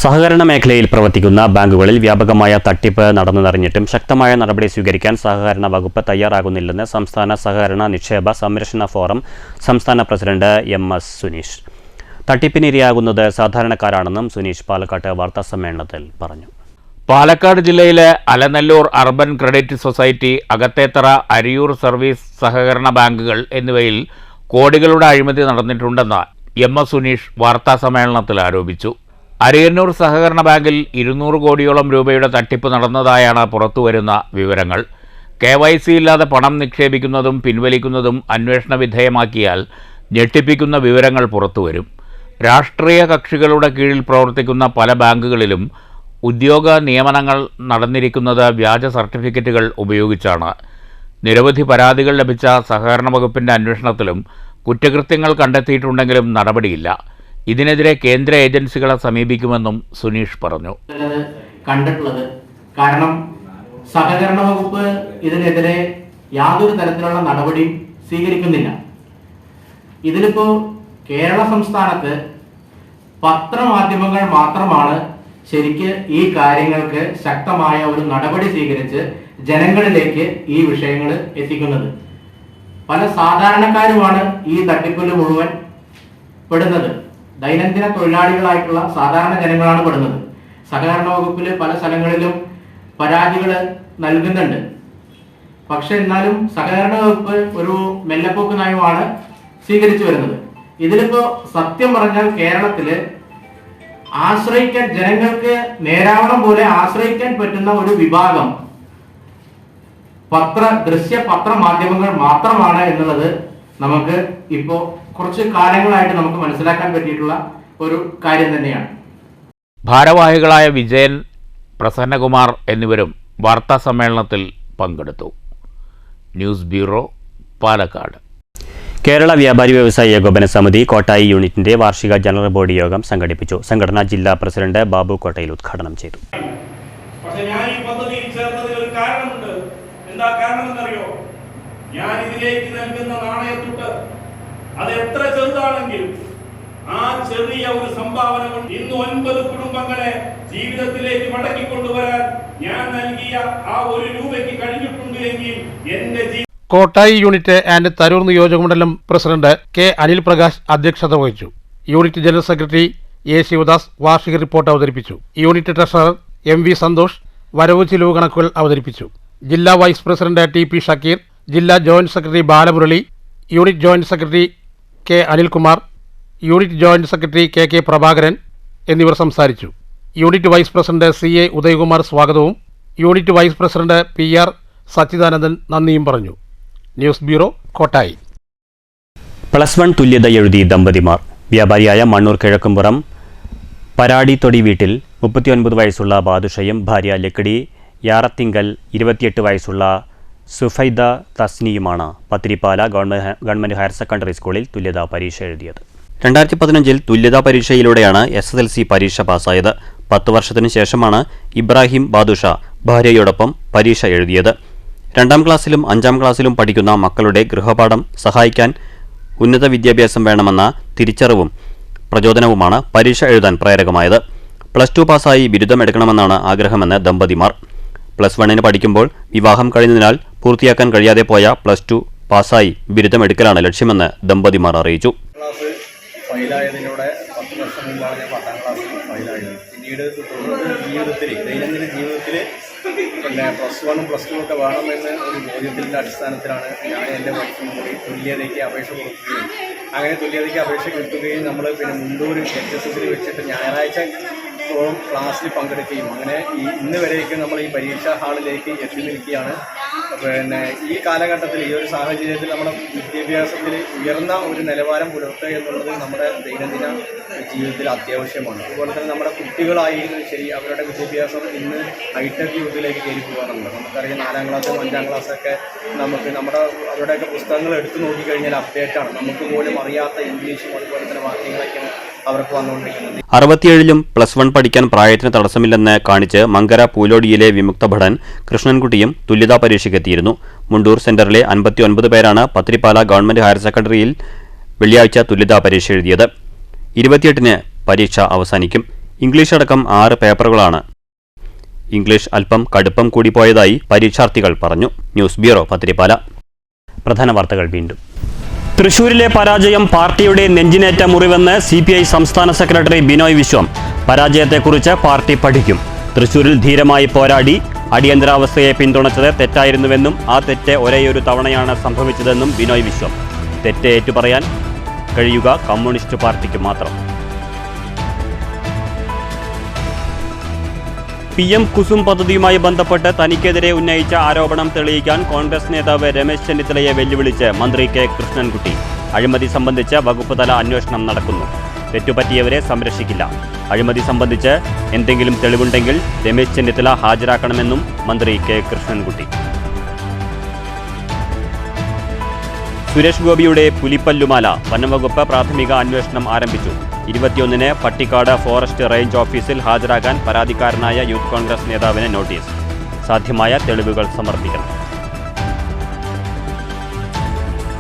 സഹകരണ മേഖലയിൽ പ്രവർത്തിക്കുന്ന ബാങ്കുകളിൽ വ്യാപകമായ തട്ടിപ്പ് നടന്നതറിഞ്ഞിട്ടും ശക്തമായ നടപടി സ്വീകരിക്കാൻ സഹകരണ വകുപ്പ് തയ്യാറാകുന്നില്ലെന്ന് സംസ്ഥാന സഹകരണ നിക്ഷേപ സംരക്ഷണ ഫോറം സംസ്ഥാന പ്രസിഡന്റ് MS സുനീഷ്. തട്ടിപ്പിനിരയാകുന്നത് സാധാരണക്കാരാണെന്നും സുനീഷ് പാലക്കാട്ട് വാർത്താസമ്മേളനത്തിൽ പറഞ്ഞു. പാലക്കാട് ജില്ലയിലെ Alanallur urban credit society, Akathethara, Ariyur service സഹകരണ ബാങ്കുകൾ എന്നിവയിൽ കോടികളുടെ അഴിമതി നടന്നിട്ടുണ്ടെന്ന് MS സുനീഷ് വാർത്താസമ്മേളനത്തിൽ ആരോപിച്ചു. അരിയന്നൂർ സഹകരണ ബാങ്കിൽ 200 കോടിയോളം രൂപയുടെ തട്ടിപ്പ് നടന്നതായാണ് പുറത്തുവരുന്ന വിവരങ്ങൾ. KYC ഇല്ലാതെ പണം നിക്ഷേപിക്കുന്നതും പിൻവലിക്കുന്നതും അന്വേഷണ വിധേയമാക്കിയാൽ ഞെട്ടിപ്പിക്കുന്ന വിവരങ്ങൾ പുറത്തുവരും. രാഷ്ട്രീയ കക്ഷികളുടെ കീഴിൽ പ്രവർത്തിക്കുന്ന പല ബാങ്കുകളിലും ഉദ്യോഗ നിയമനങ്ങൾ നടന്നിരിക്കുന്നത് വ്യാജ സർട്ടിഫിക്കറ്റുകൾ ഉപയോഗിച്ചാണ്. നിരവധി പരാതികൾ ലഭിച്ച സഹകരണ വകുപ്പിൻ്റെ അന്വേഷണത്തിലും കുറ്റകൃത്യങ്ങൾ കണ്ടെത്തിയിട്ടുണ്ടെങ്കിലും നടപടിയില്ല. ഇതിനെതിരെ കേന്ദ്ര ഏജൻസികളെ സമീപിക്കുമെന്നും സുനീഷ് പറഞ്ഞു. കണ്ടിട്ടുള്ളത് കാരണം സഹകരണ വകുപ്പ് ഇതിനെതിരെ യാതൊരു തരത്തിലുള്ള നടപടിയും സ്വീകരിക്കുന്നില്ല. ഇതിലിപ്പോൾ കേരള സംസ്ഥാനത്ത് പത്രമാധ്യമങ്ങൾ മാത്രമാണ് ശരിക്ക് ഈ കാര്യങ്ങൾക്ക് ശക്തമായ ഒരു നടപടി സ്വീകരിച്ച് ജനങ്ങളിലേക്ക് ഈ വിഷയങ്ങൾ എത്തിക്കുന്നത്. പല സാധാരണക്കാരുമാണ് ഈ തട്ടിപ്പിൽ മുഴുവൻ പെടുന്നത്. ദൈനംദിന തൊഴിലാളികളായിട്ടുള്ള സാധാരണ ജനങ്ങളാണ് പെടുന്നത്. സഹകരണ വകുപ്പിൽ പല സ്ഥലങ്ങളിലും പരാതികൾ നൽകുന്നുണ്ട്. പക്ഷെ എന്നാലും സഹകരണ വകുപ്പ് ഒരു മെല്ലപ്പോക്ക് നയമാണ് സ്വീകരിച്ചു വരുന്നത്. ഇതിലിപ്പോ സത്യം പറഞ്ഞാൽ കേരളത്തില് ആശ്രയിക്കാൻ, ജനങ്ങൾക്ക് നേരാവണം പോലെ ആശ്രയിക്കാൻ പറ്റുന്ന ഒരു വിഭാഗം ദൃശ്യ പത്രമാധ്യമങ്ങൾ മാത്രമാണ് എന്നുള്ളത് നമുക്ക് ഇപ്പോൾ കുറച്ച് കാലങ്ങളായിട്ട് നമുക്ക് മനസ്സിലാക്കാൻ പറ്റിയിട്ടുള്ള ഒരു കാര്യം തന്നെയാണ്. ഭാരവാഹികളായ വിജയൻ, പ്രസന്നകുമാർ എന്നിവരും വാർത്താ സമ്മേളനത്തിൽ പങ്കെടുത്തു. News bureau, Palakkad. കേരള വ്യാപാരി വ്യവസായി ഏകോപന സമിതി കോട്ടായി യൂണിറ്റിന്റെ വാർഷിക ജനറൽ ബോഡി യോഗം സംഘടിപ്പിച്ചു. സംഘടനാ ജില്ലാ പ്രസിഡന്റ് ബാബു കോട്ടയിൽ ഉദ്ഘാടനം ചെയ്തു. പക്ഷെ ഞാൻ ഈ പദ്ധതിയിൽ ചേർന്നതിൽ ഒരു കാരണമുണ്ട്. എന്താ കാരണമെന്നറിയോ? ഞാൻ ഇതിലേക്ക് നൽകുന്ന നാണയത്തുട്ട് അത് എത്ര ചെറുതാണെങ്കിലും ആ ചെറിയ ഒരു സംഭാവന കൊണ്ട് ഇന്ന് 9 കുടുംബങ്ങളെ ജീവിതത്തിലേക്ക് മടക്കിക്കൊണ്ടുവരാൻ ഞാൻ നൽകിയ ആ 1 രൂപയ്ക്ക് കഴിഞ്ഞിട്ടുണ്ട് എങ്കിൽ എന്റെ കോട്ടായി യൂണിറ്റ് ആൻഡ് തരൂർ നിയോജക മണ്ഡലം പ്രസിഡന്റ് കെ അനിൽ പ്രകാശ് അധ്യക്ഷത വഹിച്ചു. Unit general secretary A Sivadas വാർഷിക റിപ്പോർട്ട് അവതരിപ്പിച്ചു. Unit treasurer M V Santhosh വരവ് ചിലവ് കണക്കുകൾ അവതരിപ്പിച്ചു. ജില്ലാ vice president T P Shakeer, ജില്ലാ joint secretary Balamurali, unit joint secretary K Anilkumar, unit joint secretary K K Prabhakaran എന്നിവർ സംസാരിച്ചു. Unit vice president C A Udayakumar സ്വാഗതവും unit vice president P R Sachidanandan നന്ദിയും പറഞ്ഞു. News bureau, Kottayi. +1 തുല്യത എഴുതി ദമ്പതിമാർ. വ്യാപാരിയായ മണ്ണൂർ കിഴക്കുംപുറം പരാടിത്തൊടി വീട്ടിൽ 39 വയസ്സുള്ള ബാദുഷയും ഭാര്യ ലക്കിടി യാറത്തിങ്കൽ 28 വയസ്സുള്ള സുഫൈദ തസ്നിയുമാണ് പത്തിരിപ്പാല ഗവൺമെൻറ് ഹയർ സെക്കൻഡറി സ്കൂളിൽ തുല്യതാ പരീക്ഷ എഴുതിയത്. 2015 തുല്യതാ പരീക്ഷയിലൂടെയാണ് SSLC പരീക്ഷ പാസ്സായത്. 10 വർഷത്തിനു ശേഷമാണ് ഇബ്രാഹിം ബാദുഷ ഭാര്യയോടൊപ്പം പരീക്ഷ എഴുതിയത്. 2ാം ക്ലാസ്സിലും 5ാം ക്ലാസ്സിലും പഠിക്കുന്ന മക്കളുടെ ഗൃഹപാഠം സഹായിക്കാൻ ഉന്നത വിദ്യാഭ്യാസം വേണമെന്ന തിരിച്ചറിവും പ്രചോദനവുമാണ് പരീക്ഷ എഴുതാൻ പ്രേരകമായത്. +2 പാസ്സായി ബിരുദം എടുക്കണമെന്നാണ് ആഗ്രഹമെന്ന് ദമ്പതിമാർ. +1 പഠിക്കുമ്പോൾ വിവാഹം കഴിഞ്ഞതിനാൽ പൂർത്തിയാക്കാൻ കഴിയാതെ പോയ +2 പാസ്സായി ബിരുദം എടുക്കലാണ് ലക്ഷ്യമെന്ന് ദമ്പതിമാർ അറിയിച്ചു. ക്ലാസ് ഫൈലായതിലൂടെ 10 വർഷം മുമ്പാണ് ഞാൻ 10ാം ക്ലാസ്സിൽ ഫൈലായത്. പിന്നീട് ദൈനംദിന ജീവിതത്തിൽ പിന്നെ +1 +2 ഒക്കെ വേണമെന്ന് ഒരു ബോധ്യത്തിൻ്റെ അടിസ്ഥാനത്തിലാണ് ഞാൻ എൻ്റെ വൈഫും കൂടി തുല്യതയ്ക്ക് അപേക്ഷ കൊടുക്കുകയും അങ്ങനെ തുല്യതയ്ക്ക് അപേക്ഷ കിട്ടുകയും നമ്മൾ പിന്നെ മുണ്ടൂർ HSSൽ വെച്ചിട്ട് ഞായറാഴ്ച ക്ലാസ്സിൽ പങ്കെടുക്കുകയും അങ്ങനെ ഇന്ന് വരേക്കും നമ്മൾ ഈ പരീക്ഷാ ഹാളിലേക്ക് എത്തി നിൽക്കുകയാണ്. പിന്നെ ഈ കാലഘട്ടത്തിൽ ഈ ഒരു സാഹചര്യത്തിൽ നമ്മുടെ വിദ്യാഭ്യാസത്തിൽ ഉയർന്ന ഒരു നിലവാരം പുലർത്തുക എന്നുള്ളത് നമ്മുടെ ദൈനംദിന ജീവിതത്തിൽ അത്യാവശ്യമാണ്. അതുപോലെ തന്നെ നമ്മുടെ കുട്ടികളായാലും ശരി, അവരുടെ വിദ്യാഭ്യാസം ഇന്ന് ഹൈടെക് യുഗത്തിലേക്ക് കയറി പോകാറുണ്ട്. നമുക്കറിയാം 4ാം ക്ലാസ്സും 5ാം ക്ലാസ്സൊക്കെ നമുക്ക് അവരുടെയൊക്കെ പുസ്തകങ്ങൾ എടുത്തു നോക്കിക്കഴിഞ്ഞാൽ അപ്ഡേറ്റാണ്. നമുക്ക് പോലും അറിയാത്ത ഇംഗ്ലീഷും അതുപോലെ തന്നെ വാക്യങ്ങളൊക്കെയാണ് അവർക്ക് വന്നുകൊണ്ടിരിക്കുന്നത്. 67ലും +1 പഠിക്കാൻ പ്രായത്തിന് തടസ്സമില്ലെന്ന് കാണിച്ച് മങ്കര പൂലോടിയിലെ വിമുക്ത ഭടൻ കൃഷ്ണൻകുട്ടിയും തുല്യതാ പരീക്ഷയ്ക്കെത്തിയിരുന്നു. മുണ്ടൂർ സെന്ററിലെ 59 പേരാണ് പത്തിരിപ്പാല ഗവൺമെന്റ് ഹയർ സെക്കൻഡറിയിൽ വെള്ളിയാഴ്ച തുല്യതാ പരീക്ഷ എഴുതിയത്. 28-ന് പരീക്ഷ അവസാനിക്കും. ഇംഗ്ലീഷ് അടക്കം 6 പേപ്പറുകളാണ്. ഇംഗ്ലീഷ് അല്പം കടുപ്പം കൂടിപ്പോയതായി പരീക്ഷാർത്ഥികൾ പറഞ്ഞു. News bureau, Pathirippala. പ്രധാന വാർത്തകൾ വീണ്ടും. തൃശൂരിലെ പരാജയം പാർട്ടിയുടെ നെഞ്ചിനേറ്റ മുറിവെന്ന് CPI സംസ്ഥാന സെക്രട്ടറി ബിനോയ് വിശ്വം. പരാജയത്തെക്കുറിച്ച് പാർട്ടി പഠിക്കും. തൃശൂരിൽ ധീരമായി പോരാടി അടിയന്തരാവസ്ഥയെ പിന്തുണച്ചത് തെറ്റായിരുന്നുവെന്നും ആ തെറ്റ് ഒരേയൊരു തവണയാണ് സംഭവിച്ചതെന്നും ബിനോയ് വിശ്വം. തെറ്റ് ഏറ്റുപറയാൻ കഴിയുക കമ്മ്യൂണിസ്റ്റ് പാർട്ടിക്ക് മാത്രം. PM കുസും പദ്ധതിയുമായി ബന്ധപ്പെട്ട് തനിക്കെതിരെ ഉന്നയിച്ച ആരോപണം തെളിയിക്കാൻ കോൺഗ്രസ് നേതാവ് രമേശ് ചെന്നിത്തലയെ വെല്ലുവിളിച്ച് മന്ത്രി കെ കൃഷ്ണൻകുട്ടി. അഴിമതി സംബന്ധിച്ച് വകുപ്പ് തല അന്വേഷണം നടക്കുന്നു. തെറ്റുപറ്റിയവരെ സംരക്ഷിക്കില്ല. അഴിമതി സംബന്ധിച്ച് എന്തെങ്കിലും തെളിവുണ്ടെങ്കിൽ രമേശ് ചെന്നിത്തല ഹാജരാക്കണമെന്നും മന്ത്രി കെ കൃഷ്ണൻകുട്ടി. സുരേഷ് ഗോപിയുടെ പുലിപ്പല്ലുമാല വനംവകുപ്പ് പ്രാഥമിക അന്വേഷണം ആരംഭിച്ചു. 21-ന് പട്ടിക്കാട് ഫോറസ്റ്റ് റേഞ്ച് ഓഫീസിൽ ഹാജരാകാൻ പരാതിക്കാരനായ യൂത്ത് കോൺഗ്രസ് നേതാവിന് നോട്ടീസ്. സാധ്യമായ തെളിവുകൾ സമർപ്പിക്കണം.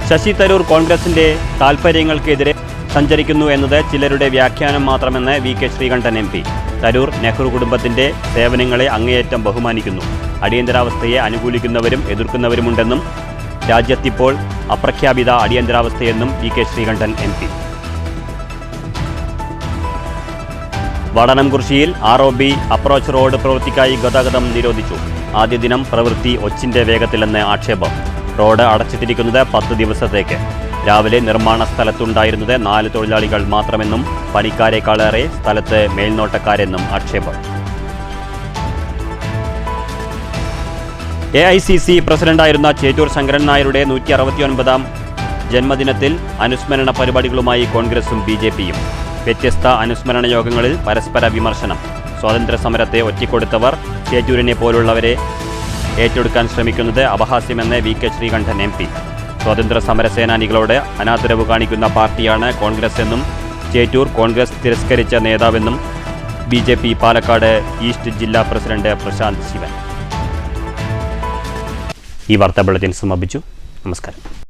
ശശി തരൂർ കോൺഗ്രസിന്റെ താൽപര്യങ്ങൾക്കെതിരെ സഞ്ചരിക്കുന്നു എന്നത് ചിലരുടെ വ്യാഖ്യാനം മാത്രമെന്ന് VK ശ്രീകണ്ഠൻ MP. തരൂർ നെഹ്റു കുടുംബത്തിന്റെ സേവനങ്ങളെ അങ്ങേയറ്റം ബഹുമാനിക്കുന്നു. അടിയന്തരാവസ്ഥയെ അനുകൂലിക്കുന്നവരും എതിർക്കുന്നവരുമുണ്ടെന്നും രാജ്യത്തിപ്പോൾ അപ്രഖ്യാപിത അടിയന്തരാവസ്ഥയെന്നും VK ശ്രീകണ്ഠൻ MP. വടനംകുറിശ്ശിയിൽ ROB അപ്രോച്ച് റോഡ് പ്രവൃത്തിക്കായി ഗതാഗതം നിരോധിച്ചു. ആദ്യ ദിനം പ്രവൃത്തി ഒച്ചിന്റെ വേഗത്തിലെന്ന് ആക്ഷേപം. റോഡ് അടച്ചിട്ടിരിക്കുന്നത് 10 ദിവസത്തേക്ക്. രാവിലെ നിർമ്മാണ സ്ഥലത്തുണ്ടായിരുന്നത് 4 തൊഴിലാളികൾ മാത്രമെന്നും പണിക്കാരെക്കാളേറെ സ്ഥലത്ത് മേൽനോട്ടക്കാരെന്നും ആക്ഷേപം. AICC പ്രസിഡന്റായിരുന്ന ചേറ്റൂർ ശങ്കരൻ നായരുടെ 169-ാം ജന്മദിനത്തിൽ അനുസ്മരണ പരിപാടികളുമായി കോൺഗ്രസും BJPയും. വ്യത്യസ്ത അനുസ്മരണ യോഗങ്ങളിൽ പരസ്പര വിമർശനം. സ്വാതന്ത്ര്യ സമരത്തെ ഒറ്റിക്കൊടുത്തവർ ചേറ്റൂരിനെ പോലുള്ളവരെ ഏറ്റെടുക്കാൻ ശ്രമിക്കുന്നത് അപഹാസ്യമെന്ന് VK ശ്രീകണ്ഠൻ MP. സ്വാതന്ത്ര്യ സമരസേനാനികളോട് അനാദരവ് കാണിക്കുന്ന പാർട്ടിയാണ് കോൺഗ്രസ് എന്നും ചേറ്റൂർ കോൺഗ്രസ് തിരസ്കരിച്ച നേതാവെന്നും BJP പാലക്കാട് ഈസ്റ്റ് ജില്ലാ പ്രസിഡന്റ് പ്രശാന്ത് ശിവൻ. ഈ വാർത്താ ബുള്ളറ്റിൻ സമാപിച്ചു. നമസ്കാരം.